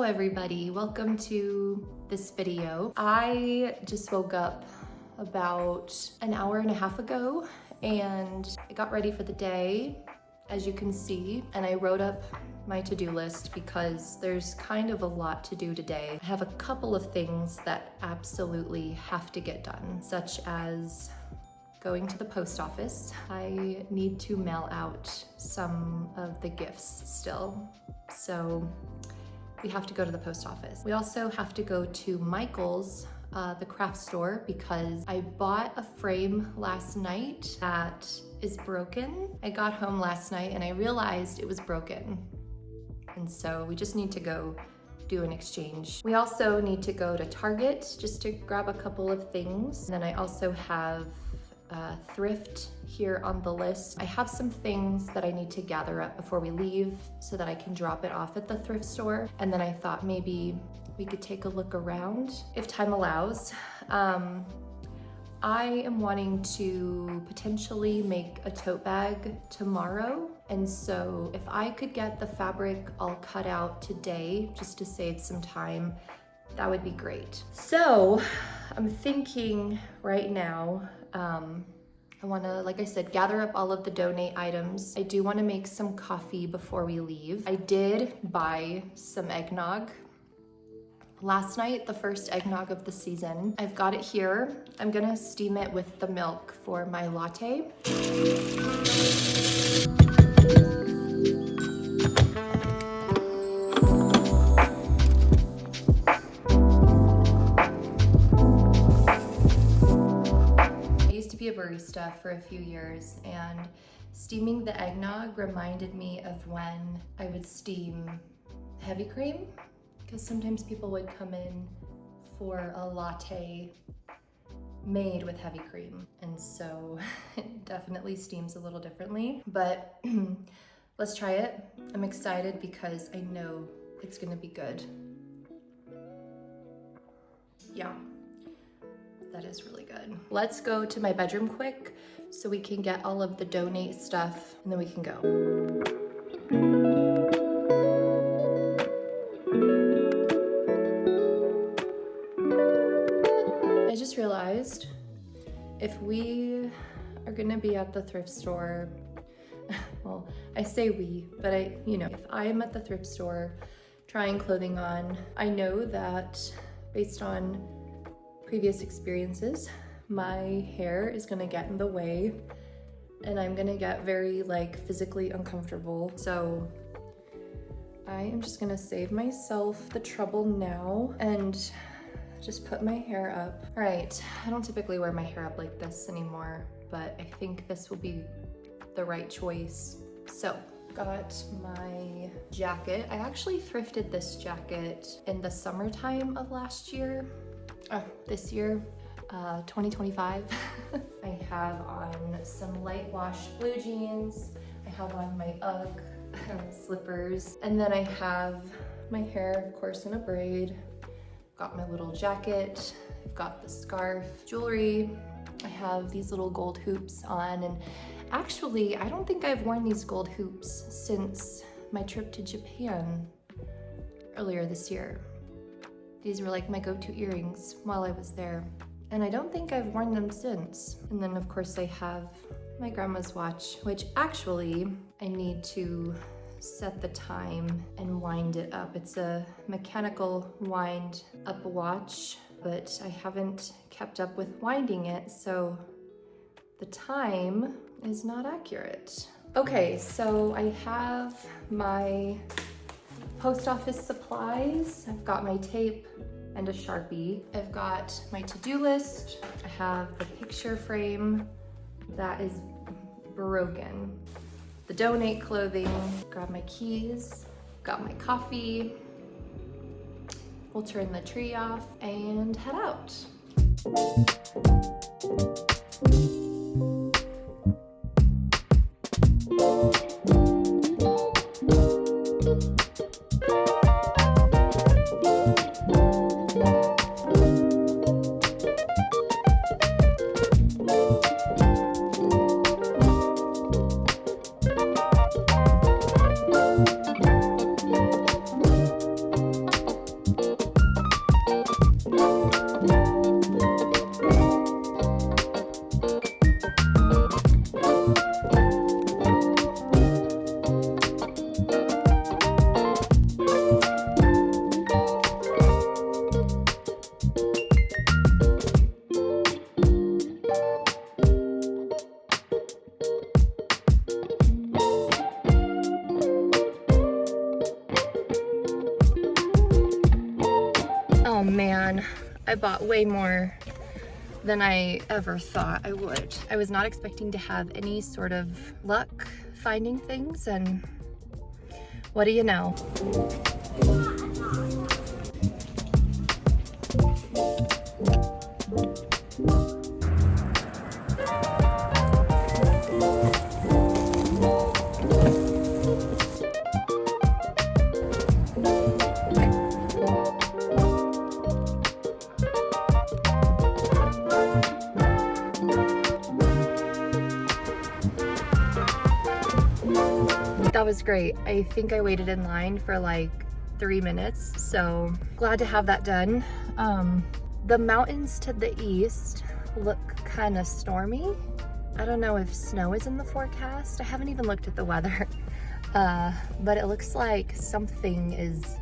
Hello everybody, welcome to this video. I just woke up about an hour and a half ago and I got ready for the day, as you can see, and I wrote up my to-do list because there's kind of a lot to do today. I have a couple of things that absolutely have to get done, such as going to the post office. I need to mail out some of the gifts still, so we have to go to the post office. We also have to go to Michael's, the craft store, because I bought a frame last night that is broken. I got home last night and I realized it was broken. And so we just need to go do an exchange. We also need to go to Target just to grab a couple of things. And then I also have thrift here on the list. I have some things that I need to gather up before we leave so that I can drop it off at the thrift store. And then I thought maybe we could take a look around if time allows. I am wanting to potentially make a tote bag tomorrow. And so if I could get the fabric all cut out today, just to save some time, that would be great. So I'm thinking right now, I wanna, like I said, gather up all of the donate items. I do wanna make some coffee before we leave. I did buy some eggnog last night, the first eggnog of the season. I've got it here. I'm gonna steam it with the milk for my latte. A barista for a few years, and steaming the eggnog reminded me of when I would steam heavy cream, because sometimes people would come in for a latte made with heavy cream, and so it definitely steams a little differently, but let's try it. I'm excited because I know it's gonna be good. Yeah. That is really good. Let's go to my bedroom quick so we can get all of the donate stuff and then we can go. I just realized if we are gonna be at the thrift store, well, I say we, but if I am at the thrift store trying clothing on, I know that based on previous experiences, my hair is gonna get in the way and I'm gonna get very physically uncomfortable. So I am just gonna save myself the trouble now and just put my hair up. All right, I don't typically wear my hair up like this anymore, but I think this will be the right choice. So got my jacket. I actually thrifted this jacket in the summertime of last year. This year, 2025. I have on some light wash blue jeans. I have on my UGG slippers. And then I have my hair, of course, in a braid. Got my little jacket. I've got the scarf, jewelry. I have these little gold hoops on. And actually, I don't think I've worn these gold hoops since my trip to Japan earlier this year. These were my go-to earrings while I was there. And I don't think I've worn them since. And then of course I have my grandma's watch, which actually I need to set the time and wind it up. It's a mechanical wind up watch, but I haven't kept up with winding it, so the time is not accurate. Okay, so I have my post office supplies. I've got my tape and a Sharpie. I've got my to-do list. I have the picture frame that is broken. The donate clothing, grab my keys, got my coffee. We'll turn the tree off and head out. Oh man, I bought way more than I ever thought I would. I was not expecting to have any sort of luck finding things, and what do you know? That was great. I think I waited in line for like 3 minutes, so glad to have that done. The mountains to the east look kind of stormy. I don't know if snow is in the forecast. I haven't even looked at the weather, but it looks like something is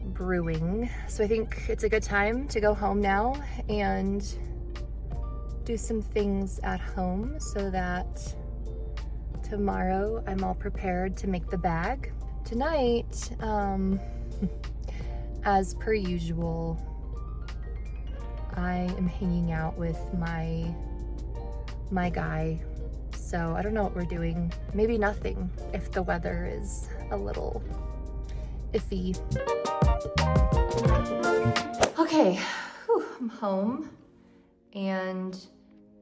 brewing. So I think it's a good time to go home now and do some things at home so that tomorrow I'm all prepared to make the bag. Tonight, as per usual, I am hanging out with my guy. So I don't know what we're doing. Maybe nothing if the weather is a little iffy. Okay, whew, I'm home, and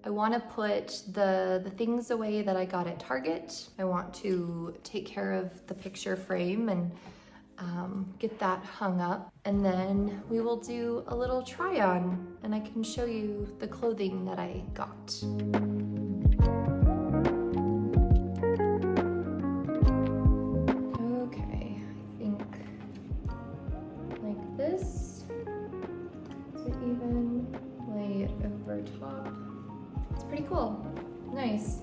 I want to put the things away that I got at Target. I want to take care of the picture frame and get that hung up. And then we will do a little try on and I can show you the clothing that I got. Okay, I think like this. So even lay it over top. It's pretty cool. Nice.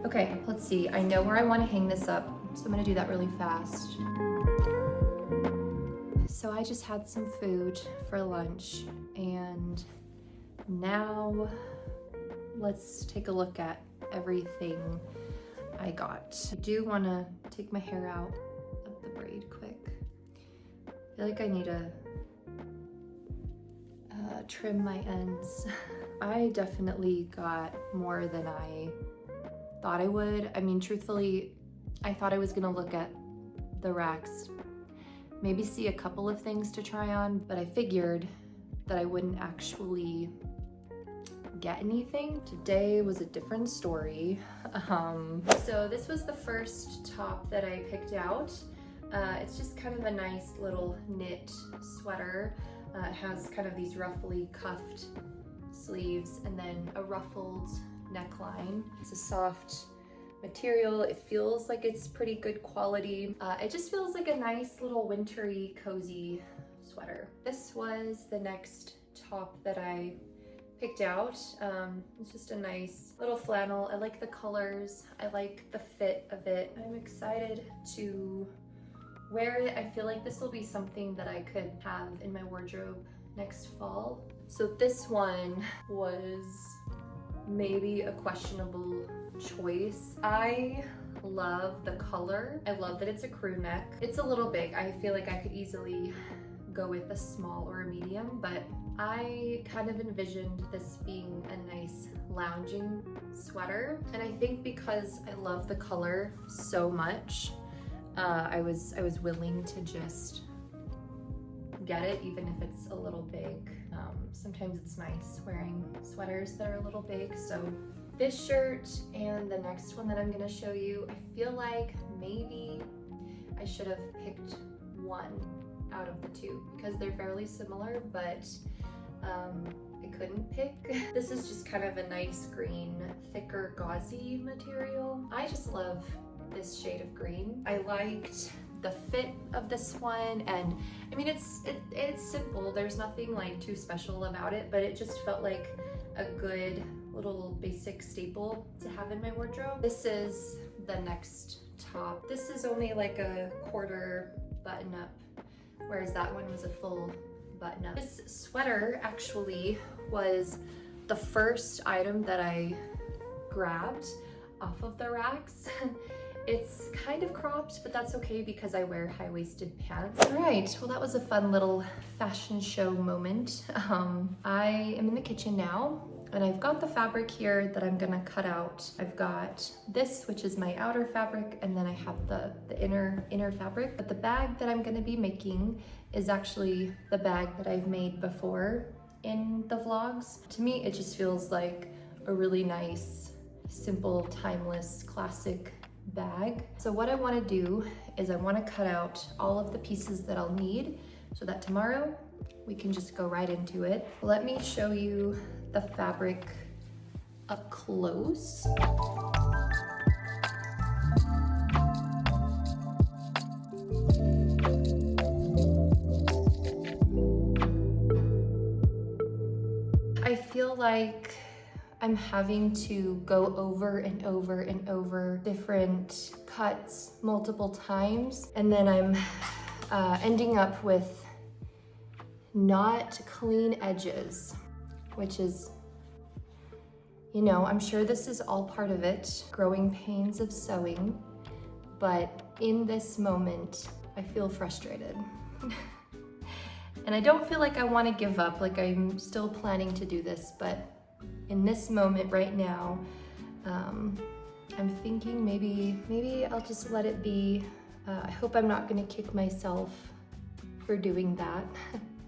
Okay, let's see. I know where I want to hang this up, so I'm gonna do that really fast. So I just had some food for lunch, and now let's take a look at everything I got. I do want to take my hair out of the braid quick. I feel like I need to trim my ends. I definitely got more than I thought I would. I mean, truthfully, I thought I was gonna look at the racks, maybe see a couple of things to try on, but I figured that I wouldn't actually get anything. Today was a different story. So this was the first top that I picked out. It's just kind of a nice little knit sweater. It has kind of these roughly cuffed sleeves and then a ruffled neckline. It's a soft material. It feels like it's pretty good quality. It just feels like a nice little wintry, cozy sweater. This was the next top that I picked out. It's just a nice little flannel. I like the colors. I like the fit of it. I'm excited to wear it. I feel like this will be something that I could have in my wardrobe next fall. So this one was maybe a questionable choice. I love the color. I love that it's a crew neck. It's a little big. I feel like I could easily go with a small or a medium, but I kind of envisioned this being a nice lounging sweater. And I think because I love the color so much, I was willing to just get it, even if it's a little big. Sometimes it's nice wearing sweaters that are a little big. So this shirt and the next one that I'm gonna show you, I feel like maybe I should have picked one out of the two because they're fairly similar, but I couldn't pick. This is just kind of a nice green, thicker, gauzy material. I just love this shade of green. I liked the fit of this one, and I mean it's simple. There's nothing like too special about it, but it just felt like a good little basic staple to have in my wardrobe. This is the next top. This is only like a quarter button up, whereas that one was a full button up. This sweater actually was the first item that I grabbed off of the racks. It's kind of cropped, but that's okay because I wear high-waisted pants. All right, well that was a fun little fashion show moment. I am in the kitchen now, and I've got the fabric here that I'm gonna cut out. I've got this, which is my outer fabric, and then I have the inner fabric. But the bag that I'm gonna be making is actually the bag that I've made before in the vlogs. To me, it just feels like a really nice, simple, timeless, classic bag. So what I wanna do is I wanna cut out all of the pieces that I'll need so that tomorrow we can just go right into it. Let me show you the fabric up close. I feel like I'm having to go over and over and over different cuts multiple times, and then I'm ending up with not clean edges, which is, you know, I'm sure this is all part of it, growing pains of sewing, but in this moment, I feel frustrated. And I don't feel like I want to give up, like I'm still planning to do this, but in this moment right now, I'm thinking maybe I'll just let it be. I hope I'm not gonna kick myself for doing that,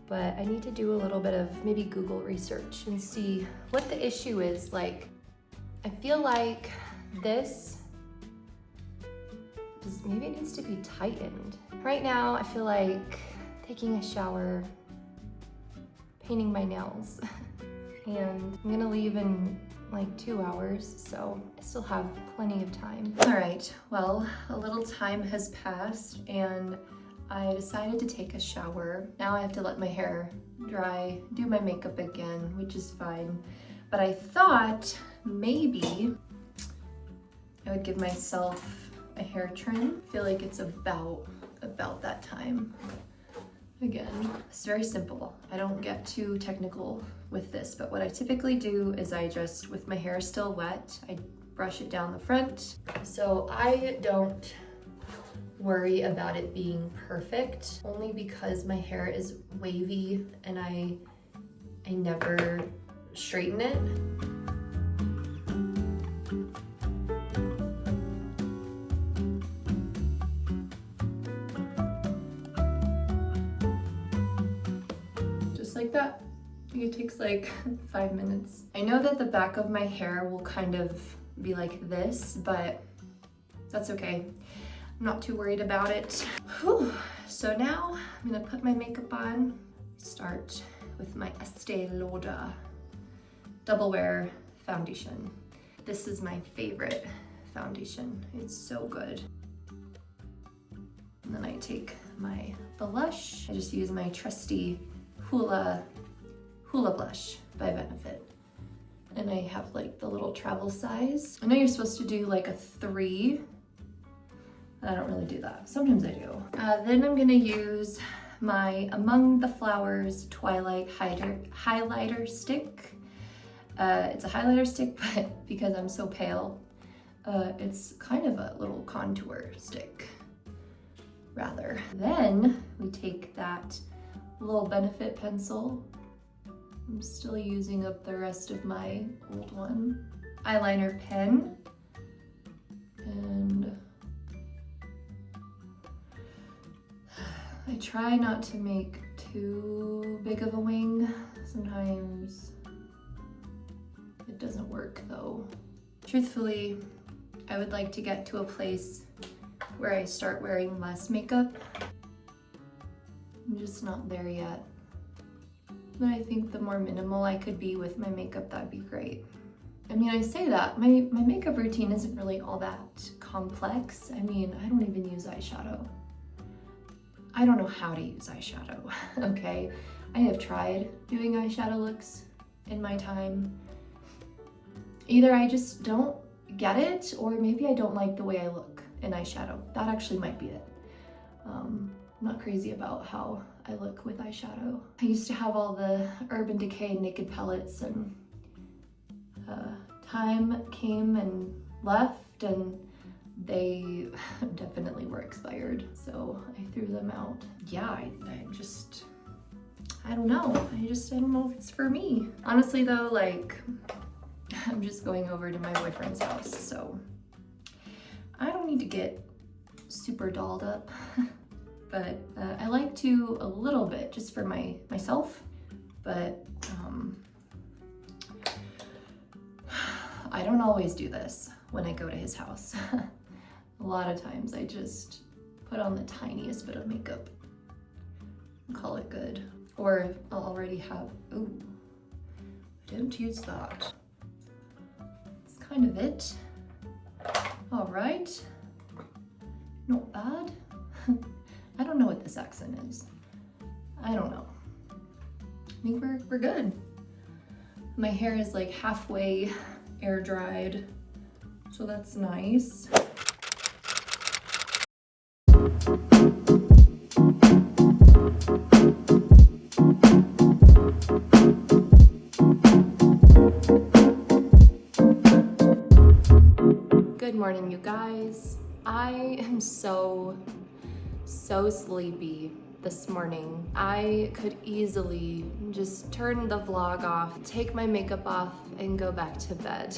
but I need to do a little bit of maybe Google research and see what the issue is. Like, I feel like this, maybe it needs to be tightened. Right now, I feel like taking a shower, painting my nails, and I'm gonna leave in like 2 hours, so I still have plenty of time. All right, well, a little time has passed and I decided to take a shower. Now I have to let my hair dry, do my makeup again, which is fine. But I thought maybe I would give myself a hair trim. I feel like it's about that time. Again, it's very simple. I don't get too technical with this, but what I typically do is I just, with my hair still wet, I brush it down the front. So I don't worry about it being perfect, only because my hair is wavy and I never straighten it. Like that. It takes like 5 minutes. I know that the back of my hair will kind of be like this, but that's okay. I'm not too worried about it. Whew. So now I'm gonna put my makeup on. Start with my Estee Lauder Double Wear foundation. This is my favorite foundation. It's so good. And then I take my blush. I just use my trusty Hula blush by Benefit. And I have like the little travel size. I know you're supposed to do like a 3. I don't really do that. Sometimes I do. Then I'm gonna use my Among the Flowers Twilight highlighter stick. It's a highlighter stick, but because I'm so pale, it's kind of a little contour stick, rather. Then we take that little Benefit pencil. I'm still using up the rest of my old one. Eyeliner pen. And I try not to make too big of a wing. Sometimes it doesn't work though. Truthfully, I would like to get to a place where I start wearing less makeup. I'm just not there yet. But I think the more minimal I could be with my makeup, that'd be great. I mean, I say that, my makeup routine isn't really all that complex. I mean, I don't even use eyeshadow. I don't know how to use eyeshadow, okay? I have tried doing eyeshadow looks in my time. Either I just don't get it, or maybe I don't like the way I look in eyeshadow. That actually might be it. I'm not crazy about how I look with eyeshadow. I used to have all the Urban Decay Naked palettes, and time came and left, and They definitely were expired, so I threw them out. Yeah, I don't know. I don't know if it's for me. Honestly though, like, I'm just going over to my boyfriend's house, so I don't need to get super dolled up. But I like to a little bit just for myself, but I don't always do this when I go to his house. A lot of times I just put on the tiniest bit of makeup and call it good. Or I'll already have, ooh, I didn't use that. That's kind of it. All right, not bad. I don't know what this accent is. I don't know. I think we're good. My hair is like halfway air dried, so that's nice. Good morning, you guys. I am so sleepy this morning. I could easily just turn the vlog off, take my makeup off, and go back to bed.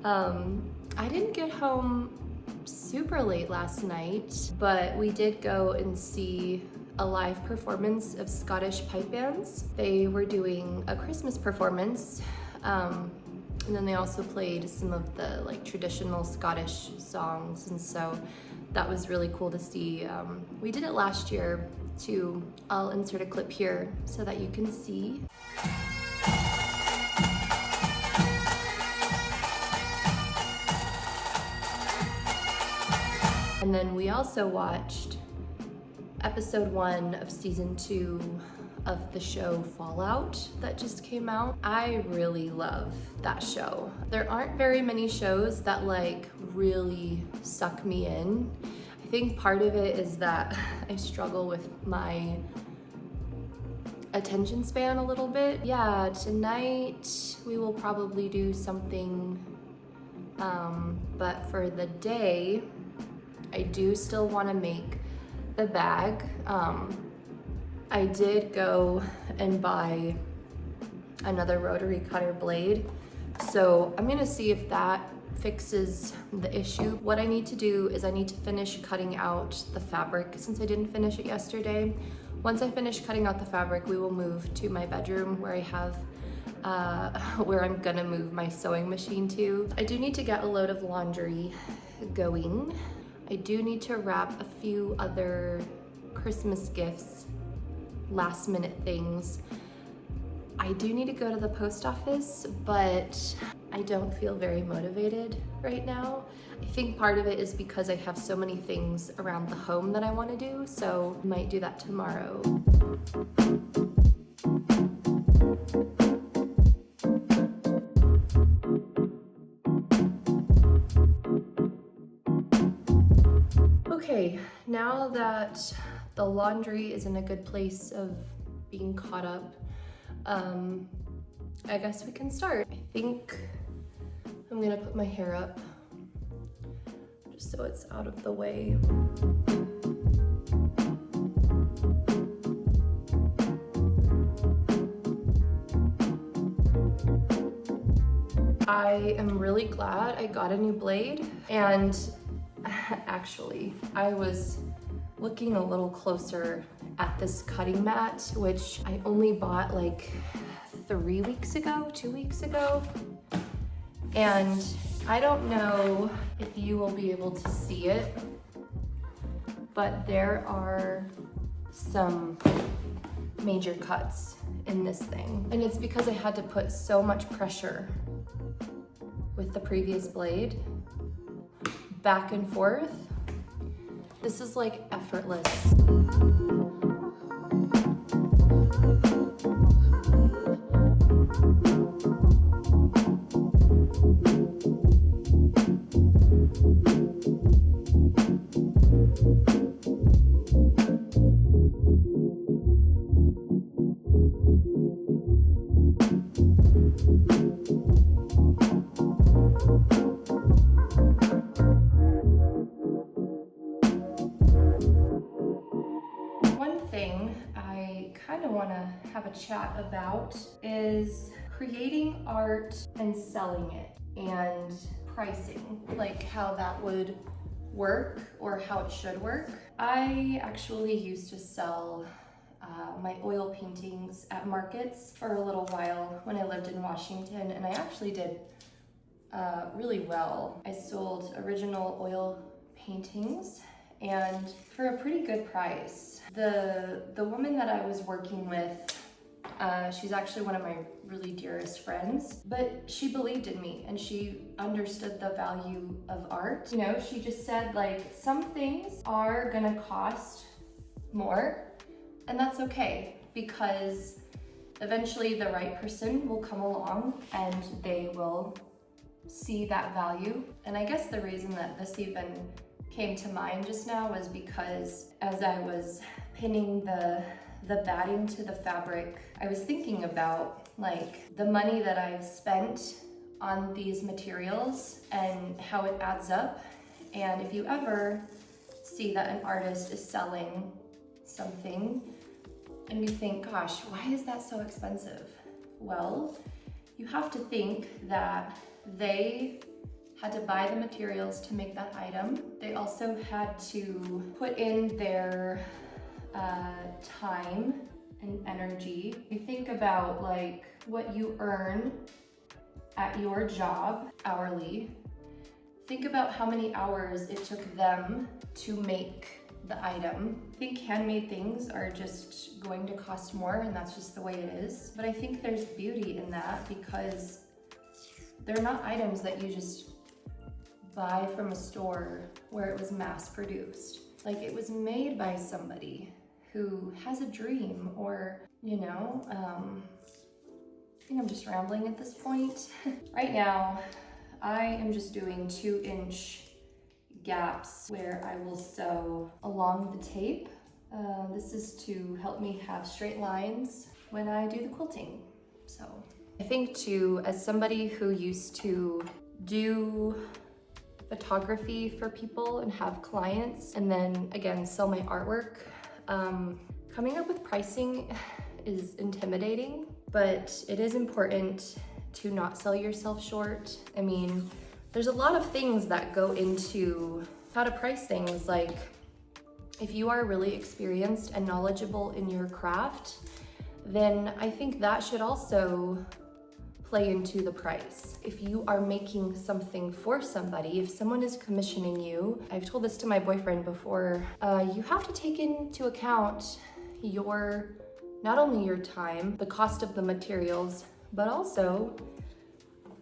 I didn't get home super late last night, but we did go and see a live performance of Scottish pipe bands. They were doing a Christmas performance, and then they also played some of the like traditional Scottish songs, and so that was really cool to see. We did it last year too. I'll insert a clip here so that you can see. And then we also watched episode 1 of season 2 of the show Fallout that just came out. I really love that show. There aren't very many shows that like really suck me in. I think part of it is that I struggle with my attention span a little bit. Yeah, tonight we will probably do something, but for the day, I do still want to make the bag. I did go and buy another rotary cutter blade, so I'm gonna see if that fixes the issue. What I need to do is I need to finish cutting out the fabric since I didn't finish it yesterday. Once I finish cutting out the fabric, we will move to my bedroom where I have where I'm gonna move my sewing machine to. I do need to get a load of laundry going. I do need to wrap a few other Christmas gifts, last minute things. I do need to go to the post office, but I don't feel very motivated right now. I think part of it is because I have so many things around the home that I want to do, so I might do that tomorrow. Okay, now that the laundry is in a good place of being caught up, I guess we can start. I think I'm gonna put my hair up just so it's out of the way. I am really glad I got a new blade, and actually, I was looking a little closer at this cutting mat, which I only bought like 3 weeks ago, 2 weeks ago. And I don't know if you will be able to see it, but there are some major cuts in this thing. And it's because I had to put so much pressure with the previous blade back and forth. This is like effortless. kind of want to have a chat about is creating art and selling it and pricing, like how that would work or how it should work. I actually used to sell my oil paintings at markets for a little while when I lived in Washington, and I actually did really well. I sold original oil paintings and for a pretty good price. The woman that I was working with, she's actually one of my really dearest friends, but she believed in me and she understood the value of art. You know, she just said like, some things are gonna cost more, and that's okay, because eventually the right person will come along and they will see that value. And I guess the reason that this even came to mind just now was because as I was pinning the batting to the fabric, I was thinking about like the money that I've spent on these materials and how it adds up. And if you ever see that an artist is selling something and you think, gosh, why is that so expensive? Well, you have to think that they had to buy the materials to make that item. They also had to put in their time and energy. You think about like what you earn at your job hourly. Think about how many hours it took them to make the item. I think handmade things are just going to cost more, and that's just the way it is. But I think there's beauty in that because they're not items that you just buy from a store where it was mass produced. Like, it was made by somebody who has a dream, or, you know, I think I'm just rambling at this point. Right now, I am just doing 2-inch gaps where I will sew along the tape. This is to help me have straight lines when I do the quilting. So I think too, as somebody who used to do photography for people and have clients, and then again sell my artwork, coming up with pricing is intimidating, but it is important to not sell yourself short. I mean, there's a lot of things that go into how to price things. Like, if you are really experienced and knowledgeable in your craft, then I think that should also play into the price. If you are making something for somebody, if someone is commissioning you, I've told this to my boyfriend before, you have to take into account not only your time, the cost of the materials, but also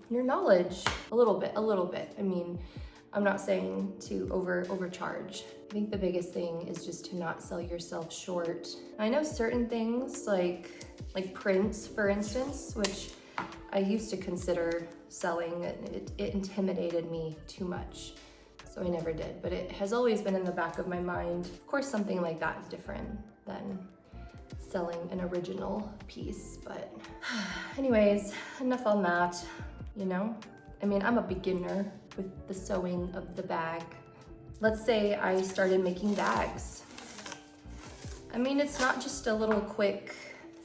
your knowledge a little bit. I mean, I'm not saying to overcharge. I think the biggest thing is just to not sell yourself short. I know certain things like prints, for instance, which I used to consider selling. It intimidated me too much, so I never did. But it has always been in the back of my mind. Of course, something like that is different than selling an original piece. But anyways, enough on that. You know, I mean, I'm a beginner with the sewing of the bag. Let's say I started making bags. I mean, it's not just a little quick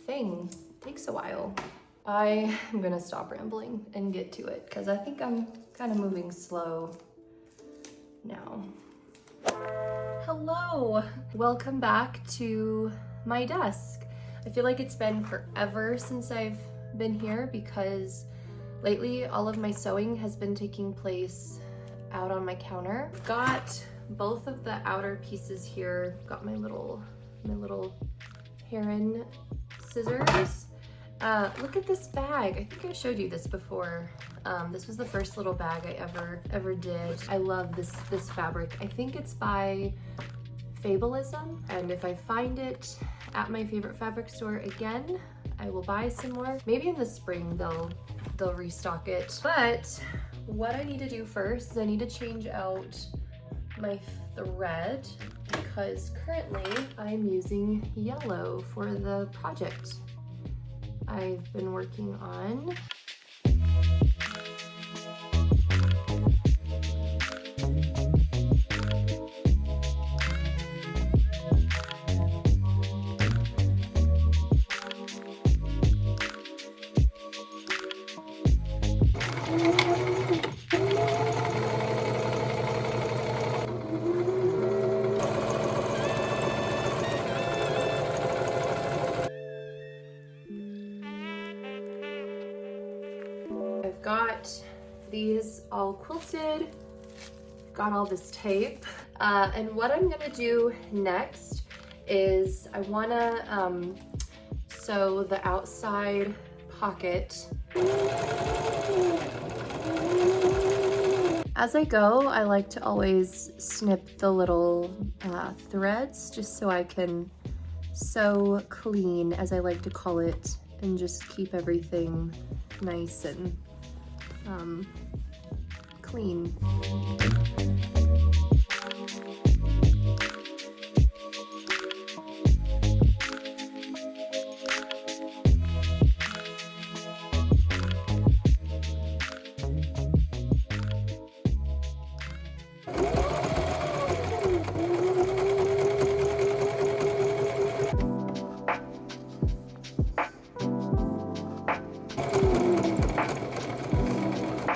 thing. It takes a while. I am gonna stop rambling and get to it because I think I'm kind of moving slow now. Hello, welcome back to my desk. I feel like it's been forever since I've been here because lately all of my sewing has been taking place out on my counter. Got both of the outer pieces here. Got my little heron scissors. Look at this bag. I think I showed you this before. This was the first little bag I ever did. I love this fabric. I think it's by Fabulism, and if I find it at my favorite fabric store again, I will buy some more. Maybe in the spring they'll restock it. But what I need to do first is I need to change out my thread because currently I'm using yellow for the project I've been working on. got these all quilted, got all this tape, and what I'm gonna do next is I wanna sew the outside pocket. As I go, I like to always snip the little threads just so I can sew clean, as I like to call it, and just keep everything nice and clean.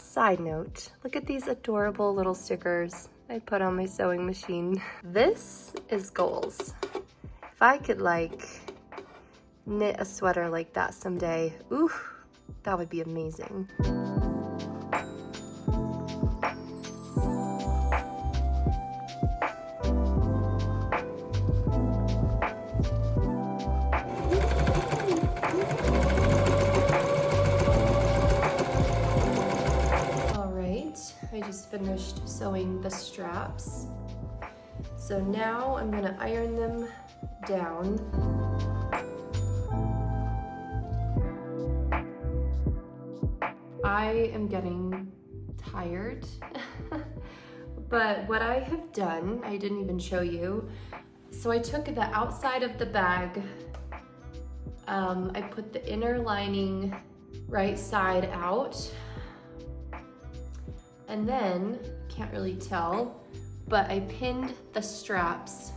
Side note, look at these adorable little stickers I put on my sewing machine. This is goals. If I could like knit a sweater like that someday, ooh, that would be amazing. I just finished sewing the straps. So now I'm gonna iron them down. I am getting tired, but what I have done, I didn't even show you. So I took the outside of the bag, I put the inner lining right side out, and then, can't really tell, but I pinned the straps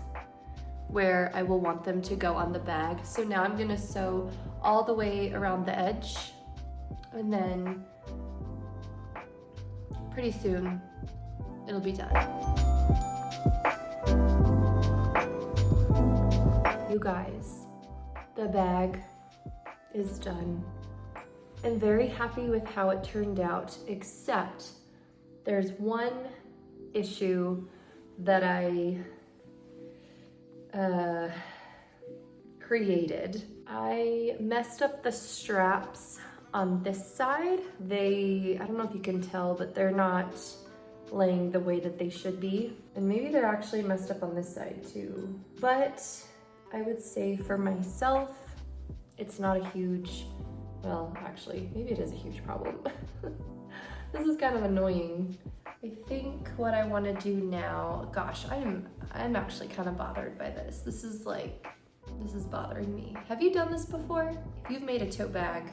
where I will want them to go on the bag. So now I'm gonna sew all the way around the edge, and then pretty soon it'll be done. You guys, the bag is done. I'm very happy with how it turned out, except there's one issue that I created. I messed up the straps on this side. I don't know if you can tell, but they're not laying the way that they should be. And maybe they're actually messed up on this side too. But I would say for myself, it's not a huge, well, actually, maybe it is a huge problem. This is kind of annoying. I think what I want to do now, gosh, I'm actually kind of bothered by this. This is bothering me. Have you done this before? If you've made a tote bag,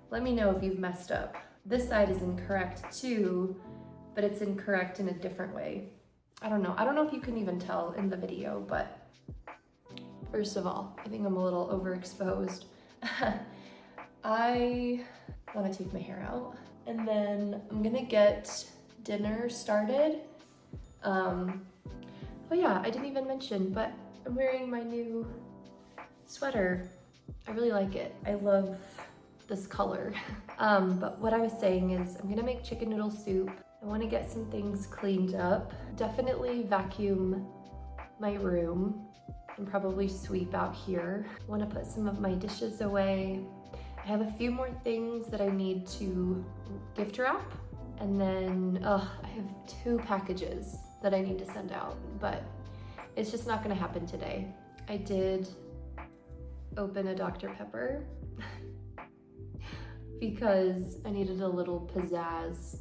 let me know if you've messed up. This side is incorrect too, but it's incorrect in a different way. I don't know if you can even tell in the video, but first of all, I think I'm a little overexposed. I want to take my hair out. And then I'm gonna get dinner started. Oh yeah, I didn't even mention, but I'm wearing my new sweater. I really like it. I love this color. But what I was saying is I'm gonna make chicken noodle soup. I wanna get some things cleaned up. Definitely vacuum my room and probably sweep out here. I wanna put some of my dishes away. I have a few more things that I need to gift wrap, and then I have 2 packages that I need to send out, but it's just not gonna happen today. I did open a Dr. Pepper because I needed a little pizzazz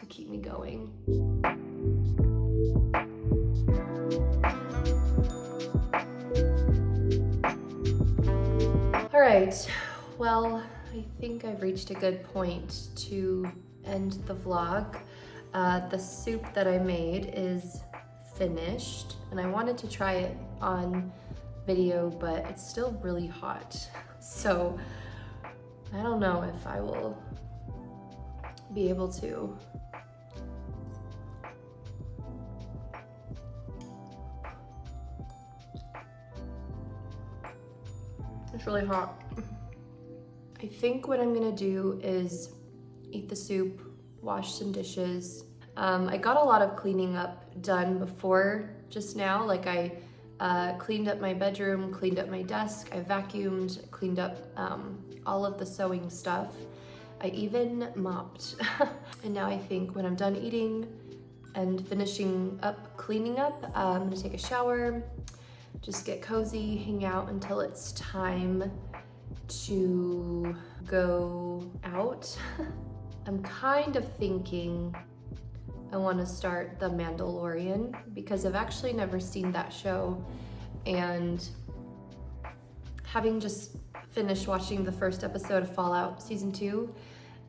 to keep me going. All right. Well, I think I've reached a good point to end the vlog. The soup that I made is finished, and I wanted to try it on video, but it's still really hot. So I don't know if I will be able to. It's really hot. I think what I'm gonna do is eat the soup, wash some dishes. I got a lot of cleaning up done before just now. Like I cleaned up my bedroom, cleaned up my desk, I vacuumed, cleaned up all of the sewing stuff. I even mopped. And now I think when I'm done eating and finishing up cleaning up, I'm gonna take a shower, just get cozy, hang out until it's time to go out. I'm kind of thinking I want to start The Mandalorian because I've actually never seen that show, and having just finished watching the first episode of Fallout Season 2,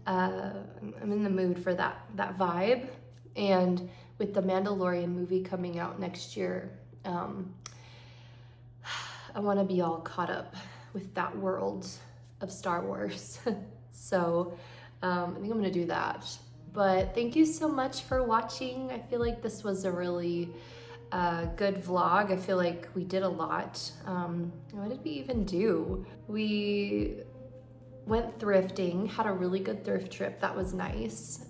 I'm in the mood for that vibe. And with the Mandalorian movie coming out next year, I want to be all caught up with that world of Star Wars. So I think I'm gonna do that. But thank you so much for watching. I feel like this was a really good vlog. I feel like we did a lot. What did we even do? We went thrifting, had a really good thrift trip. That was nice.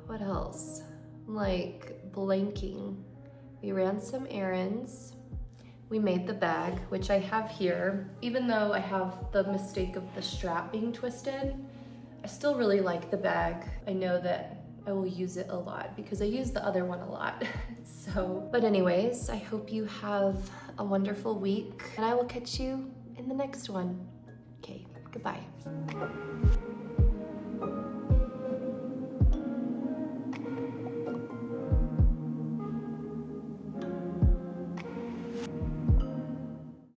What else? I'm like blanking. We ran some errands. We made the bag, which I have here. Even though I have the mistake of the strap being twisted, I still really like the bag. I know that I will use it a lot because I use the other one a lot. But anyways, I hope you have a wonderful week and I will catch you in the next one. Okay, goodbye.